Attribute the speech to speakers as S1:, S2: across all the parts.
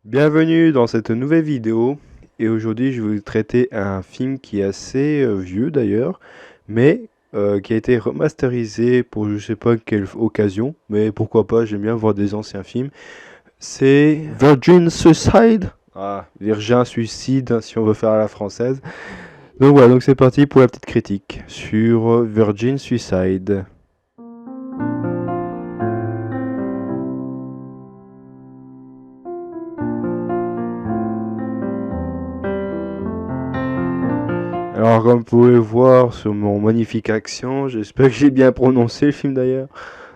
S1: Bienvenue dans cette nouvelle vidéo et aujourd'hui je vais vous traiter un film qui est assez vieux d'ailleurs mais qui a été remasterisé pour je sais pas quelle occasion mais pourquoi pas, j'aime bien voir des anciens films. C'est Virgin Suicide. Ah, Virgin Suicide si on veut faire à la française. Donc voilà, donc c'est parti pour la petite critique sur Virgin Suicide. Alors, comme vous pouvez le voir sur mon magnifique accent, j'espère que j'ai bien prononcé le film d'ailleurs.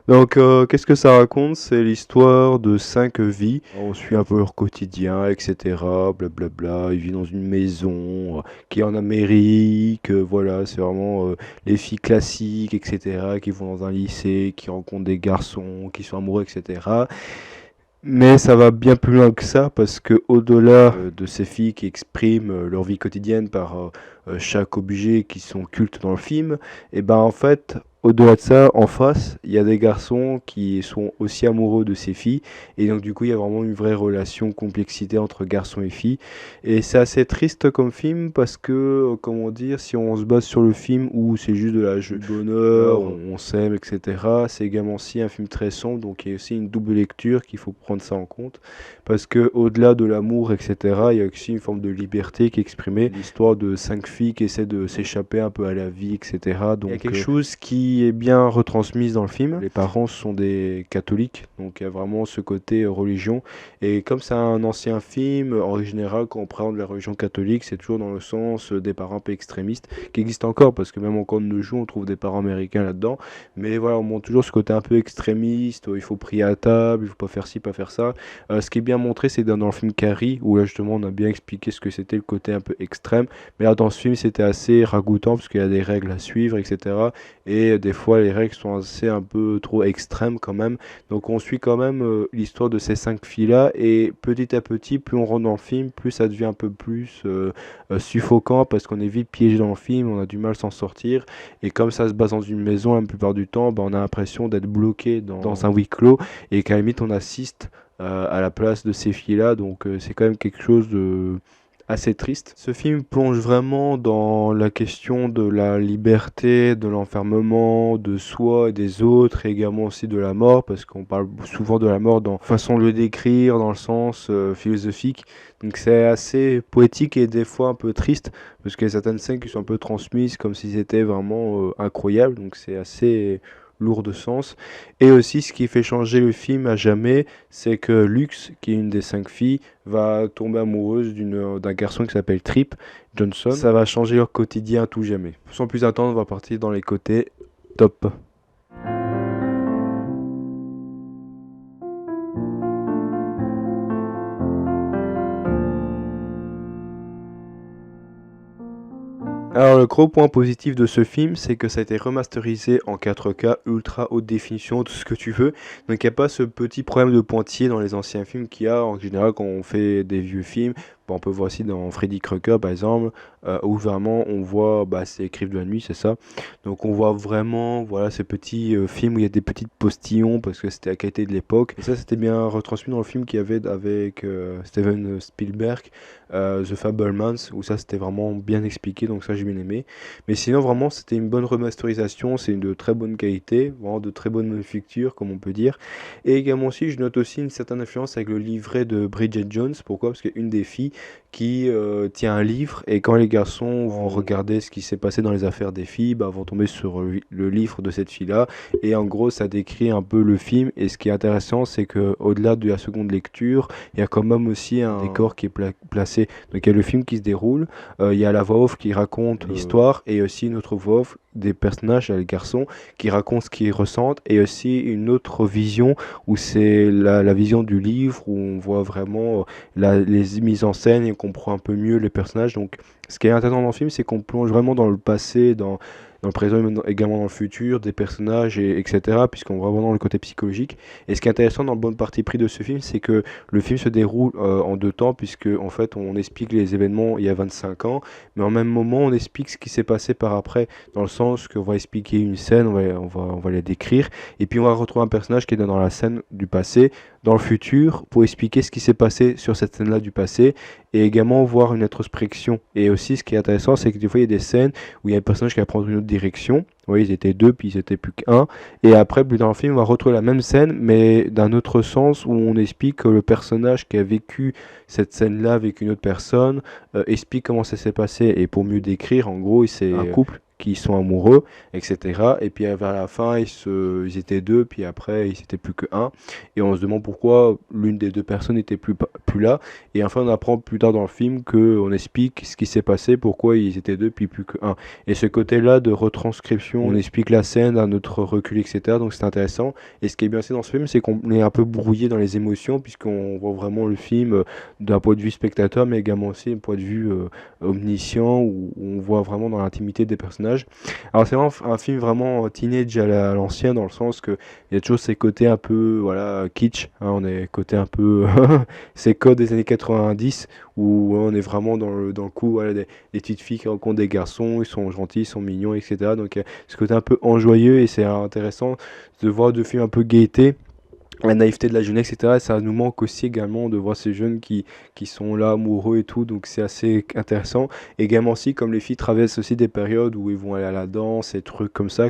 S1: Donc, qu'est-ce que ça raconte? C'est l'histoire de 5 vies. On suit un peu leur quotidien, etc. Blablabla. Ils vivent dans une maison qui est en Amérique. Voilà, c'est vraiment les filles classiques, etc. Qui vont dans un lycée, qui rencontrent des garçons, qui sont amoureux, etc. Mais ça va bien plus loin que ça parce que au-delà de ces filles qui expriment leur vie quotidienne par chaque objet qui sont cultes dans le film, et ben en fait, au-delà de ça, en face, il y a des garçons qui sont aussi amoureux de ces filles et donc du coup, il y a vraiment une vraie relation complexité entre garçons et filles et c'est assez triste comme film parce que comment dire, si on se base sur le film où c'est juste de la jeu de bonheur, on s'aime, etc. C'est également aussi un film très sombre, donc il y a aussi une double lecture qu'il faut prendre ça en compte parce que au-delà de l'amour, etc., il y a aussi une forme de liberté qui est exprimée, l'histoire de 5 filles qui essaient de s'échapper un peu à la vie, etc. Donc il y a quelque chose qui est bien retransmis dans le film. Les parents sont des catholiques, donc il y a vraiment ce côté religion. Et comme c'est un ancien film, en général, quand on présente la religion catholique, c'est toujours dans le sens des parents un peu extrémistes, qui existent encore, parce que même encore de nos jours, on trouve des parents américains là-dedans. Mais voilà, on montre toujours ce côté un peu extrémiste, où il faut prier à table, il faut pas faire ci, pas faire ça. Ce qui est bien montré, c'est dans le film Carrie, où là justement on a bien expliqué ce que c'était le côté un peu extrême. Mais là dans ce film, c'était assez ragoûtant, parce qu'il y a des règles à suivre, etc. Et des fois, les règles sont assez un peu trop extrêmes quand même. Donc on suit quand même l'histoire de ces 5 filles-là, et petit à petit, plus on rentre dans le film, plus ça devient un peu plus suffocant, parce qu'on est vite piégé dans le film, on a du mal à s'en sortir. Et comme ça se base dans une maison, la plupart du temps, bah, on a l'impression d'être bloqué dans un huis clos, et qu'à la limite on assiste à la place de ces filles-là. Donc c'est quand même quelque chose de assez triste. Ce film plonge vraiment dans la question de la liberté, de l'enfermement, de soi et des autres, et également aussi de la mort, parce qu'on parle souvent de la mort dans façon de le décrire, dans le sens philosophique. Donc c'est assez poétique et des fois un peu triste, parce qu'il y a certaines scènes qui sont un peu transmises comme si c'était vraiment incroyable, donc c'est assez lourd de sens. Et aussi, ce qui fait changer le film à jamais, c'est que Lux, qui est une des 5 filles, va tomber amoureuse d'un garçon qui s'appelle Trip Johnson. Ça va changer leur quotidien à tout jamais. Sans plus attendre, on va partir dans les côtés top. Alors le gros point positif de ce film, c'est que ça a été remasterisé en 4K, ultra haute définition, tout ce que tu veux. Donc il n'y a pas ce petit problème de pointillé dans les anciens films qu'il y a en général quand on fait des vieux films. Bon, on peut voir aussi dans Freddy Krueger par exemple, où vraiment on voit, bah, c'est Écrive de la nuit, c'est ça. Donc on voit vraiment, voilà, ces petits films où il y a des petites postillons parce que c'était la qualité de l'époque. Et ça, c'était bien retransmis dans le film qu'il y avait avec Steven Spielberg, The Fabelmans, où ça c'était vraiment bien expliqué, donc ça j'ai bien aimé. Mais sinon, vraiment, c'était une bonne remasterisation, c'est une de très bonne qualité, vraiment de très bonne manufacture, comme on peut dire. Et également aussi, je note aussi une certaine influence avec le livret de Bridget Jones. Pourquoi? Parce qu'il y a une des filles qui tient un livre, et quand les garçons vont regarder ce qui s'est passé dans les affaires des filles, bah, vont tomber sur le livre de cette fille-là. Et en gros, ça décrit un peu le film. Et ce qui est intéressant, c'est que au-delà de la seconde lecture, il y a quand même aussi un décor qui est placé. Donc il y a le film qui se déroule, il y a la voix off qui raconte l'histoire, et aussi une autre voix off des personnages, les garçons, qui racontent ce qu'ils ressentent, et aussi une autre vision où c'est la vision du livre, où on voit vraiment les mises en scène et on comprend un peu mieux les personnages. Donc ce qui est intéressant dans le film, c'est qu'on plonge vraiment dans le passé, dans le présent et également dans le futur, des personnages, etc., puisqu'on voit vraiment le côté psychologique. Et ce qui est intéressant dans le bon parti pris de ce film, c'est que le film se déroule en deux temps, puisque en fait on explique les événements il y a 25 ans, mais en même moment on explique ce qui s'est passé par après, dans le sens qu'on va expliquer une scène, on va la décrire, et puis on va retrouver un personnage qui est dans la scène du passé, dans le futur, pour expliquer ce qui s'est passé sur cette scène-là du passé, et également voir une introspection. Et aussi, ce qui est intéressant, c'est que des fois, il y a des scènes où il y a un personnage qui va prendre une autre direction. Oui, ils étaient deux, puis ils étaient plus qu'un. Et après, plus dans le film, on va retrouver la même scène, mais d'un autre sens, où on explique que le personnage qui a vécu cette scène-là avec une autre personne explique comment ça s'est passé. Et pour mieux décrire, en gros, c'est un couple qui sont amoureux, etc. Et puis vers la fin, ils étaient deux, puis après, ils étaient plus que un. Et on se demande pourquoi l'une des deux personnes n'était plus là. Et enfin, on apprend plus tard dans le film qu'on explique ce qui s'est passé, pourquoi ils étaient deux, puis plus que un. Et ce côté-là de retranscription, on explique la scène d'un autre recul, etc. Donc c'est intéressant. Et ce qui est bien aussi dans ce film, c'est qu'on est un peu brouillé dans les émotions, puisqu'on voit vraiment le film d'un point de vue spectateur, mais également aussi d'un point de vue omniscient, où on voit vraiment dans l'intimité des personnages. Alors c'est vraiment un film vraiment teenage à l'ancien, dans le sens que il y a toujours ces côtés un peu voilà kitsch, hein, on est côté un peu ces codes des années 90 où on est vraiment dans le coup voilà, des petites filles qui rencontrent des garçons, ils sont gentils, ils sont mignons, etc. Donc ce côté un peu enjoyeux et c'est intéressant de voir deux films un peu gaieté, la naïveté de la jeunesse, etc. Et ça nous manque aussi également de voir ces jeunes qui sont là, amoureux et tout, donc c'est assez intéressant. Également aussi, comme les filles traversent aussi des périodes où ils vont aller à la danse et trucs comme ça,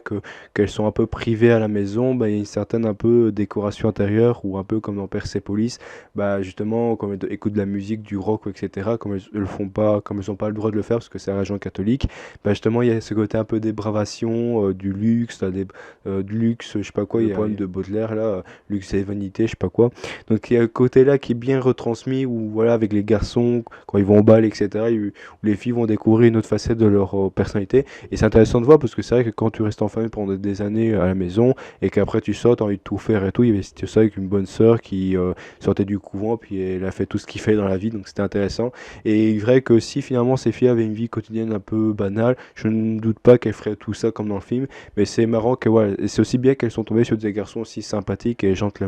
S1: qu'elles sont un peu privées à la maison, bah, il y a une certaine un peu décoration intérieure, ou un peu comme dans Persepolis, bah, justement, comme elles écoutent de la musique, du rock, etc., comme elles le font pas, comme elles n'ont pas le droit de le faire, parce que c'est la religion catholique, bah, justement, il y a ce côté un peu débravation, du luxe, du luxe, je sais pas quoi, il y a le poème de Baudelaire, là, luxe et vanité, je sais pas quoi. Donc il y a le côté là qui est bien retransmis où voilà avec les garçons quand ils vont au bal etc. Où les filles vont découvrir une autre facette de leur personnalité et c'est intéressant de voir parce que c'est vrai que quand tu restes en famille pendant des années à la maison et qu'après tu sors, t'as envie de tout faire et tout. Il y avait ça avec une bonne sœur qui sortait du couvent puis elle a fait tout ce qu'il fait dans la vie donc c'était intéressant et il est vrai que si finalement ces filles avaient une vie quotidienne un peu banale, je ne doute pas qu'elles feraient tout ça comme dans le film mais c'est marrant que voilà, et c'est aussi bien qu'elles sont tombées sur des garçons aussi sympathiques et gentlemen.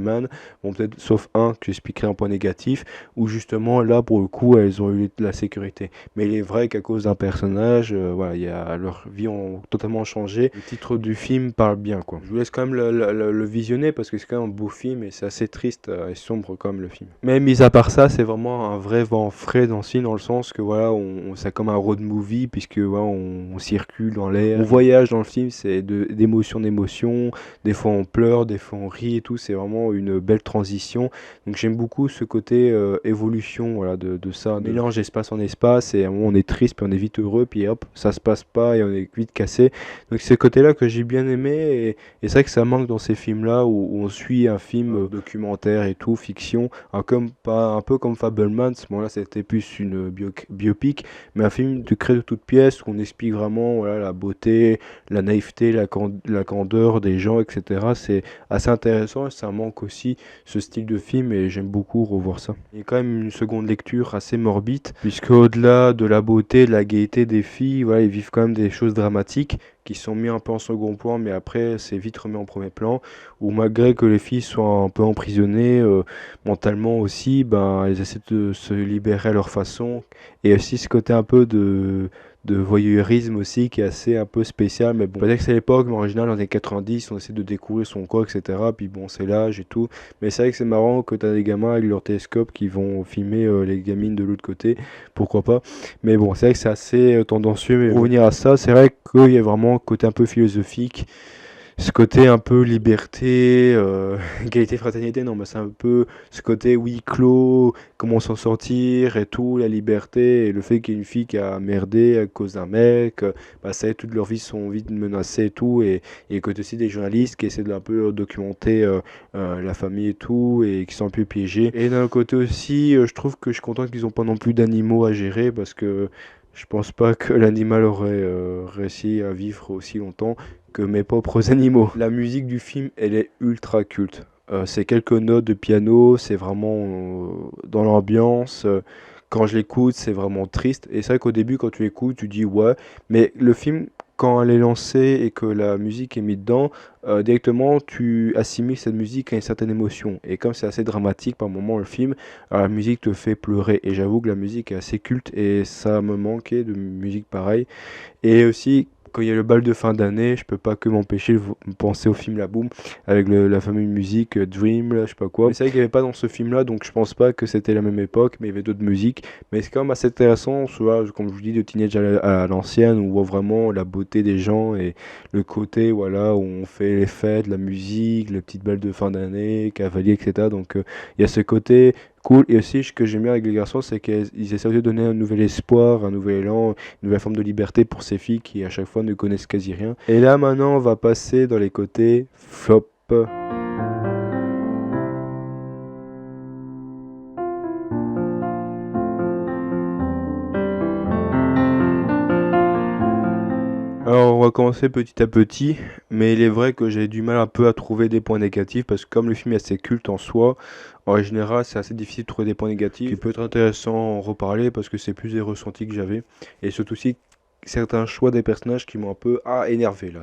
S1: Bon, peut-être sauf un que j'expliquerai un point négatif, où justement là pour le coup elles ont eu de la sécurité. Mais il est vrai qu'à cause d'un personnage, voilà, leur vie ont totalement changé. Le titre du film parle bien quoi. Je vous laisse quand même le visionner parce que c'est quand même un beau film et c'est assez triste et sombre comme le film. Mais mis à part ça, c'est vraiment un vrai vent frais dans ce film dans le sens que voilà, c'est comme un road movie puisque voilà, on circule dans l'air, on voyage dans le film, c'est d'émotion en émotion, des fois on pleure, des fois on rit et tout, c'est vraiment une belle transition. Donc j'aime beaucoup ce côté évolution voilà, de ça, mélange d'espace en espace, et à un moment on est triste, puis on est vite heureux, puis hop, ça se passe pas et on est vite cassé. Donc c'est ce côté-là que j'ai bien aimé, et c'est vrai que ça manque dans ces films-là où on suit un film documentaire et tout, fiction, un peu comme Fabelman, ce moment-là c'était plus une biopic, mais un film de créé de toutes pièces où on explique vraiment voilà, la beauté, la naïveté, la candeur des gens, etc. C'est assez intéressant et ça manque aussi ce style de film et j'aime beaucoup revoir ça. Il y a quand même une seconde lecture assez morbide puisque au-delà de la beauté, de la gaieté des filles, voilà, ils vivent quand même des choses dramatiques qui sont mis un peu en second plan mais après c'est vite remis en premier plan où malgré que les filles soient un peu emprisonnées mentalement aussi, ben elles essaient de se libérer à leur façon et aussi ce côté un peu de voyeurisme aussi qui est assez un peu spécial mais bon peut-être que c'est l'époque mais en original dans les années 90 on essaie de découvrir son corps etc puis bon c'est l'âge et tout mais c'est vrai que c'est marrant que t'as des gamins avec leur télescope qui vont filmer les gamines de l'autre côté pourquoi pas mais bon c'est vrai que c'est assez tendancieux mais pour revenir à ça c'est vrai qu'il y a vraiment un côté un peu philosophique ce côté un peu liberté, égalité, fraternité, non, mais c'est un peu ce côté huis clos, comment s'en sortir et tout, la liberté, et le fait qu'il y ait une fille qui a merdé à cause d'un mec, bah, ça y est, toute leur vie sont vite menacées et tout, et côté aussi des journalistes qui essaient de un peu documenter la famille et tout, et qui sont un peu piégés. Et d'un côté aussi, je trouve que je suis content qu'ils n'ont pas non plus d'animaux à gérer, parce que je pense pas que l'animal aurait réussi à vivre aussi longtemps que mes propres animaux. La musique du film, elle est ultra culte. C'est quelques notes de piano, c'est vraiment dans l'ambiance. Quand je l'écoute, c'est vraiment triste. Et c'est vrai qu'au début, quand tu écoutes, tu dis ouais. Mais le film quand elle est lancée et que la musique est mise dedans, directement tu assimiles cette musique à une certaine émotion. Et comme c'est assez dramatique par moment le film, la musique te fait pleurer. Et j'avoue que la musique est assez culte et ça me manquait de musique pareille. Et aussi, quand il y a le bal de fin d'année, je peux pas que m'empêcher de penser au film La Boum, avec la fameuse musique Dream, là, je sais pas quoi. Mais c'est vrai qu'il n'y avait pas dans ce film-là, donc je pense pas que c'était la même époque, mais il y avait d'autres musiques. Mais c'est quand même assez intéressant, soit, comme je vous dis, de Teenage à l'ancienne, où on voit vraiment la beauté des gens et le côté, voilà, où on fait les fêtes, la musique, les petites balles de fin d'année, cavalier, etc. Donc il y a ce côté cool. Et aussi, ce que j'aime bien avec les garçons, c'est qu'ils essaient de donner un nouvel espoir, un nouvel élan, une nouvelle forme de liberté pour ces filles qui à chaque fois ne connaissent quasi rien. Et là maintenant on va passer dans les côtés flop. Alors on va commencer petit à petit, mais il est vrai que j'ai du mal un peu à trouver des points négatifs parce que comme le film est assez culte en soi, en général c'est assez difficile de trouver des points négatifs. Il peut être intéressant en reparler parce que c'est plus des ressentis que j'avais et surtout aussi certains choix des personnages qui m'ont un peu énervé là.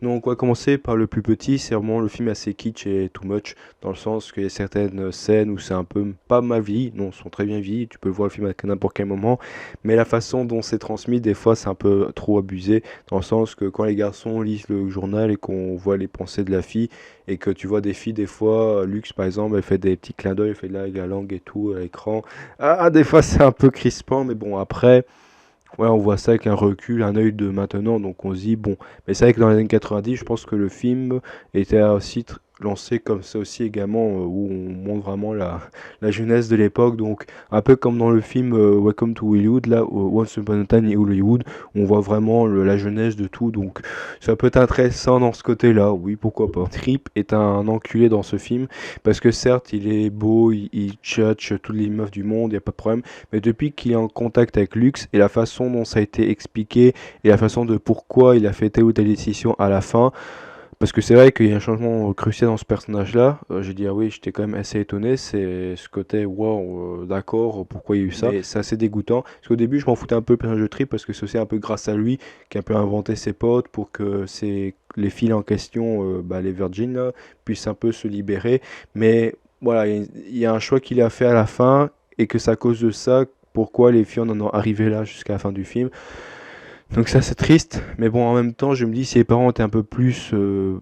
S1: Donc on va commencer par le plus petit, c'est vraiment le film est assez kitsch et too much, dans le sens qu'il y a certaines scènes où c'est un peu pas mal vieilli, non, sont très bien vieillis, tu peux voir le film à n'importe quel moment, mais la façon dont c'est transmis, des fois c'est un peu trop abusé, dans le sens que quand les garçons lisent le journal et qu'on voit les pensées de la fille, et que tu vois des filles, des fois, Lux par exemple, elle fait des petits clins d'œil, elle fait de la langue et tout à l'écran, des fois c'est un peu crispant, mais bon après... Ouais, on voit ça avec un recul, un œil de maintenant, donc on se dit bon. Mais c'est vrai que dans les années 90, je pense que le film était aussi lancé comme ça aussi également, où on montre vraiment la jeunesse de l'époque, donc un peu comme dans le film Welcome to Hollywood, là, Once Upon a Time in Hollywood, on voit vraiment la jeunesse de tout, donc ça peut être intéressant dans ce côté-là, oui, pourquoi pas. Trip est un enculé dans ce film, parce que certes, il est beau, il tchatche toutes les meufs du monde, il n'y a pas de problème, mais depuis qu'il est en contact avec Lux et la façon dont ça a été expliqué et la façon de pourquoi il a fait telle ou telle décision à la fin, parce que c'est vrai qu'il y a un changement crucial dans ce personnage-là. J'ai dit ah oui, j'étais quand même assez étonné. C'est ce côté wow, d'accord, pourquoi il y a eu ça. Mais c'est assez dégoûtant. Parce qu'au début, je m'en foutais un peu le personnage de Trip parce que c'est aussi un peu grâce à lui qui a un peu inventé ses potes pour que les filles en question, les virgins, là, puissent un peu se libérer. Mais voilà, il y a un choix qu'il a fait à la fin et que c'est à cause de ça pourquoi les filles en sont arrivées là jusqu'à la fin du film. Donc ça c'est triste, mais bon en même temps je me dis si les parents étaient un peu plus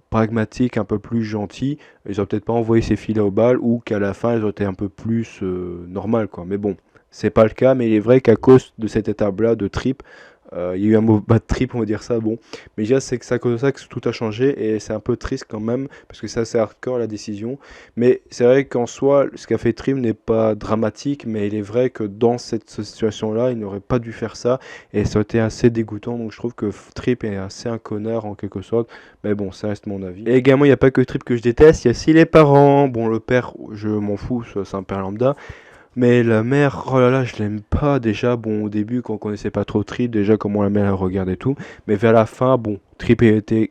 S1: pragmatiques, un peu plus gentils, ils auraient peut-être pas envoyé ces filles-là au bal ou qu'à la fin elles auraient été un peu plus normales quoi. Mais bon, c'est pas le cas, mais il est vrai qu'à cause de cette étape-là de trip, il y a eu un mot bad trip on va dire ça, bon. Mais déjà c'est que c'est à cause de ça que tout a changé et c'est un peu triste quand même parce que c'est assez hardcore la décision. Mais c'est vrai qu'en soi ce qu'a fait Trip n'est pas dramatique, mais il est vrai que dans cette situation-là il n'aurait pas dû faire ça. Et ça a été assez dégoûtant, donc je trouve que Trip est assez un connard en quelque sorte. Mais bon, ça reste mon avis. Et également, il n'y a pas que Trip que je déteste, il y a aussi les parents. Bon, le père, je m'en fous, c'est un père lambda. Mais la mère, oh là là, je l'aime pas déjà. Bon, au début, quand on connaissait pas trop Trip, déjà comment la mère elle regarde et tout. Mais vers la fin, bon, Trip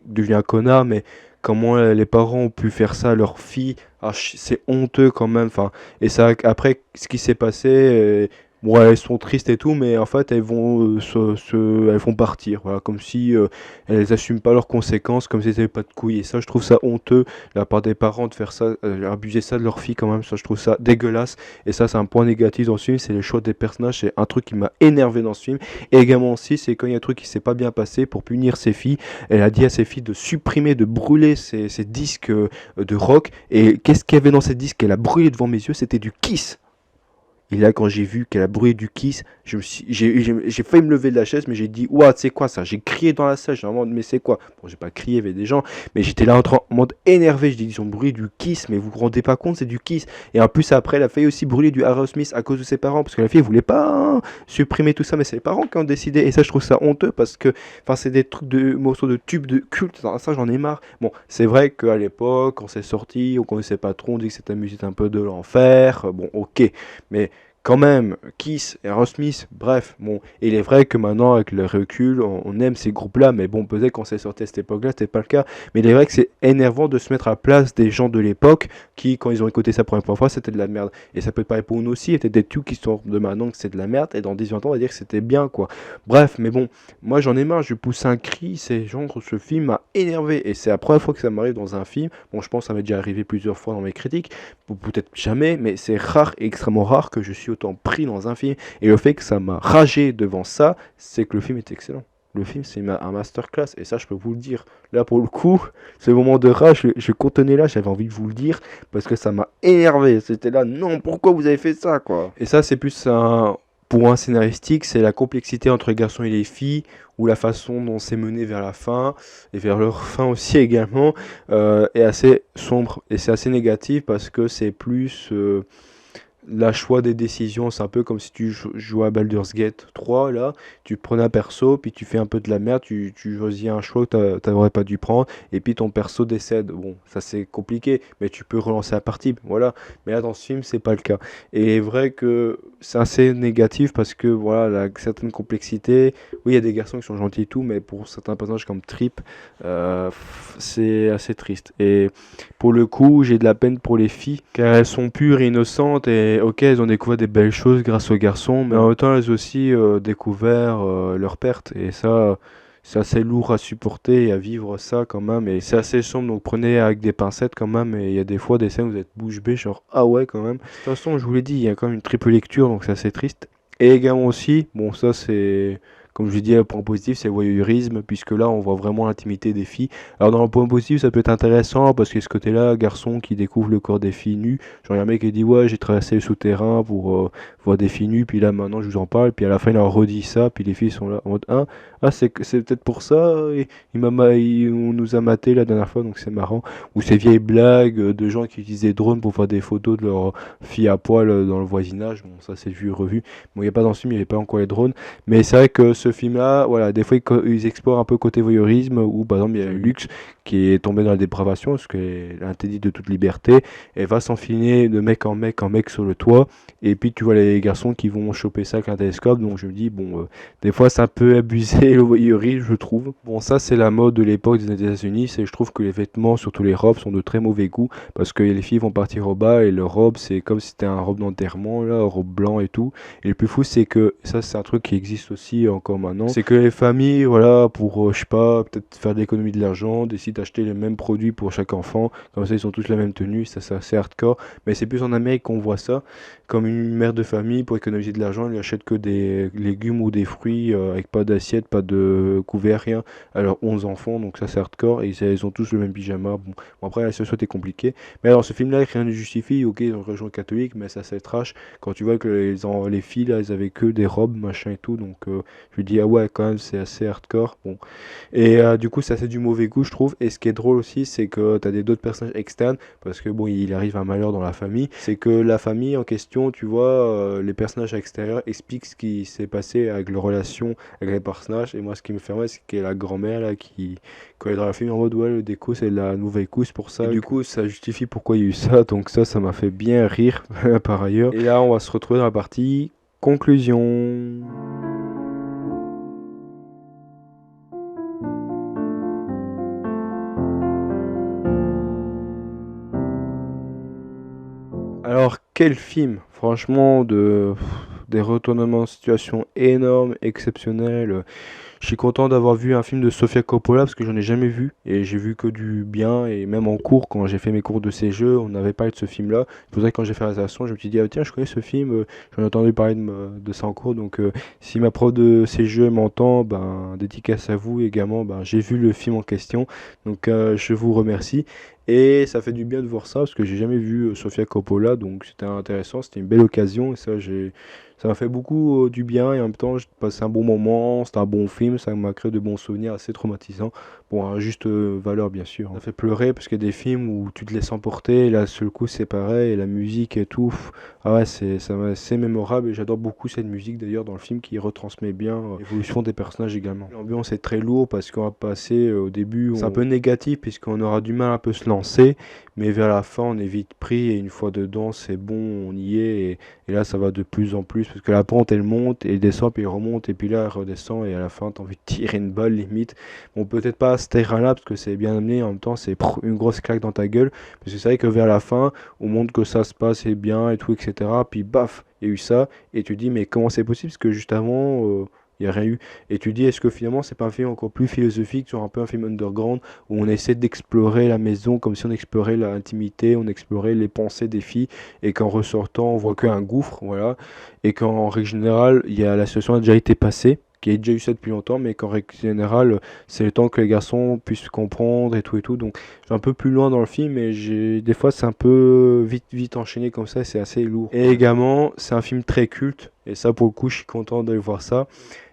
S1: devient un connard, mais comment les parents ont pu faire ça à leur fille, c'est honteux quand même. Enfin, et ça, après, ce qui s'est passé, bon, elles sont tristes et tout, mais en fait, elles vont, elles vont partir. Voilà, comme si elles assument pas leurs conséquences, comme si elles n'avaient pas de couilles. Et ça, je trouve ça honteux de la part des parents de faire ça, abuser ça de leur fille quand même. Ça, je trouve ça dégueulasse. Et ça, c'est un point négatif dans ce film, c'est les choix des personnages. C'est un truc qui m'a énervé dans ce film. Et également aussi, c'est quand il y a un truc qui s'est pas bien passé pour punir ses filles. Elle a dit à ses filles de supprimer, de brûler ses disques de rock. Et qu'est-ce qu'il y avait dans ces disques qu'elle a brûlé devant mes yeux? C'était du Kiss. Et là, quand j'ai vu qu'elle a brûlé du Kiss, j'ai failli me lever de la chaise, mais j'ai dit, ouah, c'est quoi ça? J'ai crié dans la salle, j'ai vraiment, mais c'est quoi? Bon, j'ai pas crié, il y avait des gens, mais j'étais là en mode énervé. Je dis, ils ont brûlé du Kiss, mais vous vous rendez pas compte, c'est du Kiss. Et en plus, après, elle a failli aussi brûler du Aerosmith à cause de ses parents, parce que la fille, elle voulait pas supprimer tout ça, mais c'est les parents qui ont décidé. Et ça, je trouve ça honteux, parce que, enfin, c'est des trucs de morceaux de tubes de culte, ça, j'en ai marre. Bon, c'est vrai qu'à l'époque, quand c'est sorti, on connaissait pas trop, on dit que cette musique un peu de l'enfer, bon, ok, mais quand même, Kiss, Aerosmith, bref, bon, et il est vrai que maintenant, avec le recul, on aime ces groupes-là, mais bon, peut-être quand c'est sorti à cette époque-là, c'était pas le cas, mais il est vrai que c'est énervant de se mettre à la place des gens de l'époque qui, quand ils ont écouté ça pour la première fois, c'était de la merde. Et ça peut être pareil pour nous aussi, il y a peut-être des tubes qui sortent de maintenant que c'est de la merde, et dans 10 ans, on va dire que c'était bien, quoi. Bref, mais bon, moi j'en ai marre, je pousse un cri, c'est genre, ce film m'a énervé, et c'est la première fois que ça m'arrive dans un film, bon, je pense que ça m'est déjà arrivé plusieurs fois dans mes critiques, ou peut-être jamais, mais c'est rare et extrêmement rare que je suis autant pris dans un film. Et le fait que ça m'a ragé devant ça, c'est que le film est excellent. Le film, c'est un masterclass, et ça, je peux vous le dire. Là, pour le coup, ce moment de rage, je contenais là, j'avais envie de vous le dire, parce que ça m'a énervé. C'était là, non, pourquoi vous avez fait ça, quoi. Et ça, c'est plus un point scénaristique, c'est la complexité entre les garçons et les filles, ou la façon dont c'est mené vers la fin, et vers leur fin aussi également, est assez sombre. Et c'est assez négatif parce que c'est plus la choix des décisions. C'est un peu comme si tu jouais à Baldur's Gate 3, là, tu prenais un perso, puis tu fais un peu de la merde, tu choisis un choix que t'aurais pas dû prendre, et puis ton perso décède. Bon, ça c'est compliqué, mais tu peux relancer la partie, voilà. Mais là, dans ce film, c'est pas le cas. Et est vrai que c'est assez négatif parce que, voilà, certaine complexité, oui, il y a des garçons qui sont gentils et tout, mais pour certains personnages comme Trip, c'est assez triste. Et pour le coup, j'ai de la peine pour les filles, car elles sont pures et innocentes, et ok, elles ont découvert des belles choses grâce aux garçons, mais en même temps, elles ont aussi découvert leur perte, et ça, c'est assez lourd à supporter et à vivre ça quand même, et c'est assez sombre, donc prenez avec des pincettes quand même, et il y a des fois des scènes où vous êtes bouche bée, genre ah ouais quand même. De toute façon, je vous l'ai dit, il y a quand même une triple lecture, donc c'est assez triste. Et également aussi, bon ça c'est... Comme je l'ai dit, le point positif, c'est le voyeurisme, puisque là, on voit vraiment l'intimité des filles. Alors, dans le point positif, ça peut être intéressant, parce que ce côté-là, garçon qui découvre le corps des filles nues, genre, il y a un mec qui dit, ouais, j'ai traversé le souterrain pour voir des filles nues, puis là, maintenant, je vous en parle, puis à la fin, il leur redit ça, puis les filles sont là en mode, ah, c'est peut-être pour ça, on nous a maté la dernière fois, donc c'est marrant. Ou ces vieilles blagues de gens qui utilisent des drones pour faire des photos de leurs filles à poil dans le voisinage, bon, ça, c'est vu et revu. Bon, il n'y a pas dans ce film, il n'y avait pas encore les drones. Mais c'est vrai que ce film-là, voilà, des fois ils explorent un peu côté voyeurisme, où par exemple il y a Lux qui est tombé dans la dépravation, parce qu'elle est interdite de toute liberté, et va s'enfiler de mec en mec sur le toit, et puis tu vois les garçons qui vont choper ça avec un télescope, donc je me dis, bon, des fois c'est un peu abusé le voyeurisme, je trouve. Bon, ça c'est la mode de l'époque des États-Unis, c'est je trouve que les vêtements, surtout les robes, sont de très mauvais goût, parce que les filles vont partir au bas, et leur robe c'est comme si c'était un robe d'enterrement, là, robe blanc et tout, et le plus fou c'est que, ça c'est un truc qui existe aussi encore maintenant, c'est que les familles, voilà, pour, je sais pas, peut-être faire de l'économie de l'argent, décident d'acheter les mêmes produits pour chaque enfant, comme ça ils ont tous la même tenue, ça c'est assez hardcore, mais c'est plus en Amérique qu'on voit ça, comme une mère de famille, pour économiser de l'argent, elle achète que des légumes ou des fruits avec pas d'assiette, pas de couvert, rien, alors 11 enfants, donc ça c'est hardcore, et ils ont tous le même pyjama, bon après la situation est compliquée, mais alors ce film-là, rien ne justifie, ok, ils ont une religion catholique, mais ça c'est trash, quand tu vois que les filles, là, elles avaient que des robes, machin et tout, donc je lui dis, ah ouais, quand même, c'est assez hardcore. Bon. Et du coup, ça c'est du mauvais goût, je trouve. Et ce qui est drôle aussi, c'est que t'as d'autres personnages externes, parce que bon, il arrive un malheur dans la famille. C'est que la famille en question, tu vois, les personnages extérieurs expliquent ce qui s'est passé avec leur relation avec les personnages. Et moi, ce qui me fait mal, c'est qu'il y a la grand-mère là qui, quand elle est dans la famille, en mode, ouais, le déco, c'est la nouvelle couche pour ça. Et du coup, ça justifie pourquoi il y a eu ça. Donc ça m'a fait bien rire par ailleurs. Et là, on va se retrouver dans la partie conclusion. Alors, quel film? Franchement, des retournements de situation énormes, exceptionnels. Je suis content d'avoir vu un film de Sofia Coppola parce que j'en ai jamais vu et j'ai vu que du bien et même en cours quand j'ai fait mes cours de CGE on n'avait parlé de ce film là. C'est pour ça que quand j'ai fait la réalisation je me suis dit ah tiens je connais ce film, j'en ai entendu parler de ça en cours donc si ma prof de CGE m'entend ben dédicace à vous également ben j'ai vu le film en question donc je vous remercie. Et ça fait du bien de voir ça parce que j'ai jamais vu Sofia Coppola donc c'était intéressant, c'était une belle occasion et ça m'a fait beaucoup du bien et en même temps j'ai passé un bon moment, c'était un bon film, ça m'a créé de bons souvenirs assez traumatisants. Bon, à juste valeur bien sûr. Ça fait pleurer parce qu'il y a des films où tu te laisses emporter et là seul coup c'est pareil et la musique et tout. Ah ouais, c'est mémorable et j'adore beaucoup cette musique d'ailleurs dans le film qui retransmet bien l'évolution des personnages également. L'ambiance est très lourde parce qu'on va passer au début, c'est un peu négatif puisqu'on aura du mal un peu se lancer, mais vers la fin on est vite pris et une fois dedans c'est bon, on y est Et là, ça va de plus en plus, parce que la pente, elle monte, et elle descend, puis elle remonte, et puis là, elle redescend, et à la fin, t'as envie de tirer une balle, limite. Bon, peut-être pas à ce terrain-là, parce que c'est bien amené, en même temps, c'est une grosse claque dans ta gueule, parce que c'est vrai que vers la fin, on montre que ça se passe et bien, et tout, etc. Puis, baf, il y a eu ça, et tu dis, mais comment c'est possible? Parce que juste avant, il n'y a rien eu. Et tu dis, est-ce que finalement, c'est pas un film encore plus philosophique, genre un peu un film underground, où on essaie d'explorer la maison comme si on explorait l'intimité, on explorait les pensées des filles, et qu'en ressortant, on voit qu'un gouffre, voilà, et qu'en règle générale, la situation a déjà été passée, qu'il y a déjà eu ça depuis longtemps, mais qu'en règle générale, c'est le temps que les garçons puissent comprendre et tout et tout. Donc, je suis un peu plus loin dans le film, mais des fois, c'est un peu vite enchaîné comme ça, et c'est assez lourd. Et également, c'est un film très culte, et ça, pour le coup, je suis content d'aller voir ça.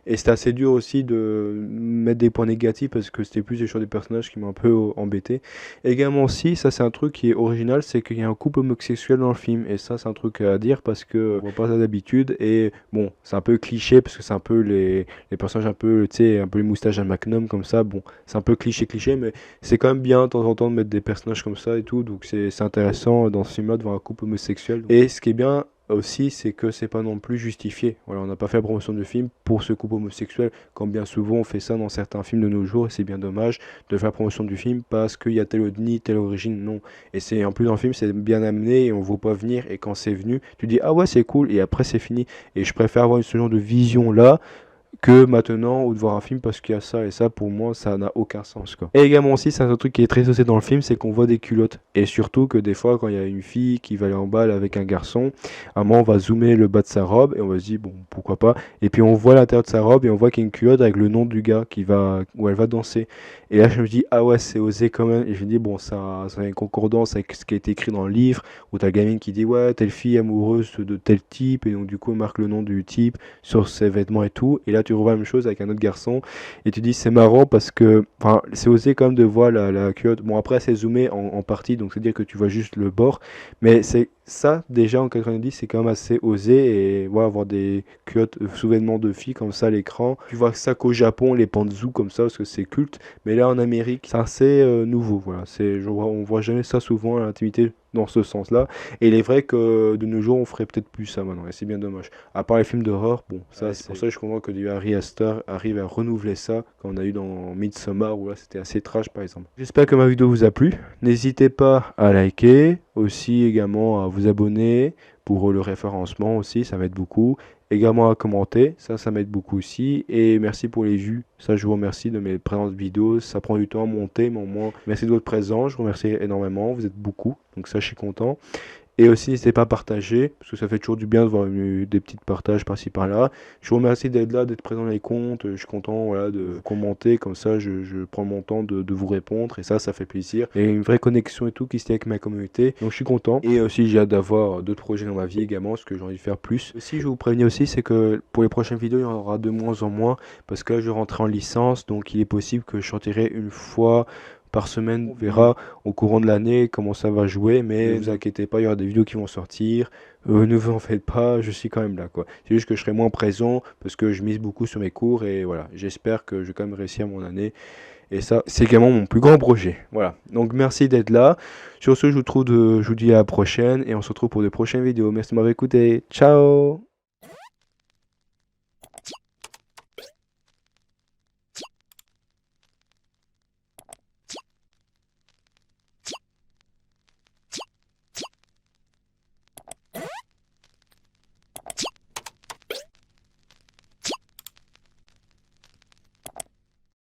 S1: Et c'était assez dur aussi de mettre des points négatifs parce que c'était plus les choix des personnages qui m'ont un peu embêté. Également aussi, ça c'est un truc qui est original, c'est qu'il y a un couple homosexuel dans le film. Et ça c'est un truc à dire parce que on voit pas ça d'habitude. Et bon, c'est un peu cliché parce que c'est un peu les personnages un peu, tu sais, un peu les moustaches à Magnum comme ça. Bon, c'est un peu cliché, mais c'est quand même bien de temps en temps de mettre des personnages comme ça et tout. Donc c'est intéressant dans ce film-là de voir un couple homosexuel. Et ce qui est bien aussi, c'est que c'est pas non plus justifié. Voilà, on n'a pas fait la promotion de film pour ce couple homosexuel, comme bien souvent on fait ça dans certains films de nos jours, et c'est bien dommage de faire la promotion du film parce qu'il y a tel ethnie, telle origine, non. Et c'est en plus dans le film, c'est bien amené et on ne voit pas venir, et quand c'est venu, tu dis ah ouais, c'est cool, et après c'est fini. Et je préfère avoir ce genre de vision là que maintenant ou de voir un film parce qu'il y a ça, et ça pour moi ça n'a aucun sens quoi. Et également aussi c'est un autre truc qui est très associé dans le film, c'est qu'on voit des culottes, et surtout que des fois quand il y a une fille qui va aller en balle avec un garçon, à un moment on va zoomer le bas de sa robe et on va se dire bon pourquoi pas, et puis on voit l'intérieur de sa robe et on voit qu'il y a une culotte avec le nom du gars qui va où elle va danser, et là je me dis ah ouais c'est osé quand même, et je me dis bon ça a une concordance avec ce qui a été écrit dans le livre où t'as le gamine qui dit ouais telle fille amoureuse de tel type, et donc du coup on marque le nom du type sur ses vêtements et tout, et là tu revois la même chose avec un autre garçon et tu dis c'est marrant parce que enfin c'est osé quand même de voir la culotte. Bon après c'est zoomé en partie, donc c'est à dire que tu vois juste le bord, mais c'est ça déjà en 90 c'est quand même assez osé, et voilà, avoir des culottes sous-vêtements de filles comme ça à l'écran, tu vois ça qu'au Japon les pantsu comme ça parce que c'est culte, mais là en Amérique c'est assez nouveau, voilà, on voit jamais ça souvent à l'intimité dans ce sens-là. Et il est vrai que de nos jours, on ferait peut-être plus ça maintenant, et c'est bien dommage. À part les films d'horreur, bon, ça, ouais, c'est pour ça que je comprends que du Harry Astor arrive à renouveler ça, comme on a eu dans Midsommar, où là, c'était assez trash, par exemple. J'espère que ma vidéo vous a plu. N'hésitez pas à liker, aussi également à vous abonner pour le référencement aussi, ça m'aide beaucoup. Également à commenter, ça m'aide beaucoup aussi. Et merci pour les vues, ça je vous remercie de mes présentes vidéos. Ça prend du temps à monter, mais au moins merci de votre présence, je vous remercie énormément, vous êtes beaucoup, donc ça je suis content. Et aussi, n'hésitez pas à partager, parce que ça fait toujours du bien de voir des petits partages par-ci par-là. Je vous remercie d'être là, d'être présent dans les comptes. Je suis content voilà, de commenter, comme ça je prends mon temps de vous répondre, et ça fait plaisir. Il y a une vraie connexion et tout qui se tient avec ma communauté, donc je suis content. Et aussi, j'ai hâte d'avoir d'autres projets dans ma vie également, parce que j'ai envie de faire plus. Aussi, je vous préviens aussi, c'est que pour les prochaines vidéos, il y en aura de moins en moins, parce que là, je rentrerai en licence, donc il est possible que je sortirai une fois par semaine, on verra au courant de l'année comment ça va jouer, mais ne vous inquiétez pas, il y aura des vidéos qui vont sortir, ne vous en faites pas, je suis quand même là quoi. C'est juste que je serai moins présent parce que je mise beaucoup sur mes cours, et voilà, j'espère que je vais quand même réussir mon année, et ça c'est également mon plus grand projet. Voilà, donc merci d'être là. Sur ce, je vous dis à la prochaine, et on se retrouve pour de prochaines vidéos. Merci de m'avoir écouté, ciao.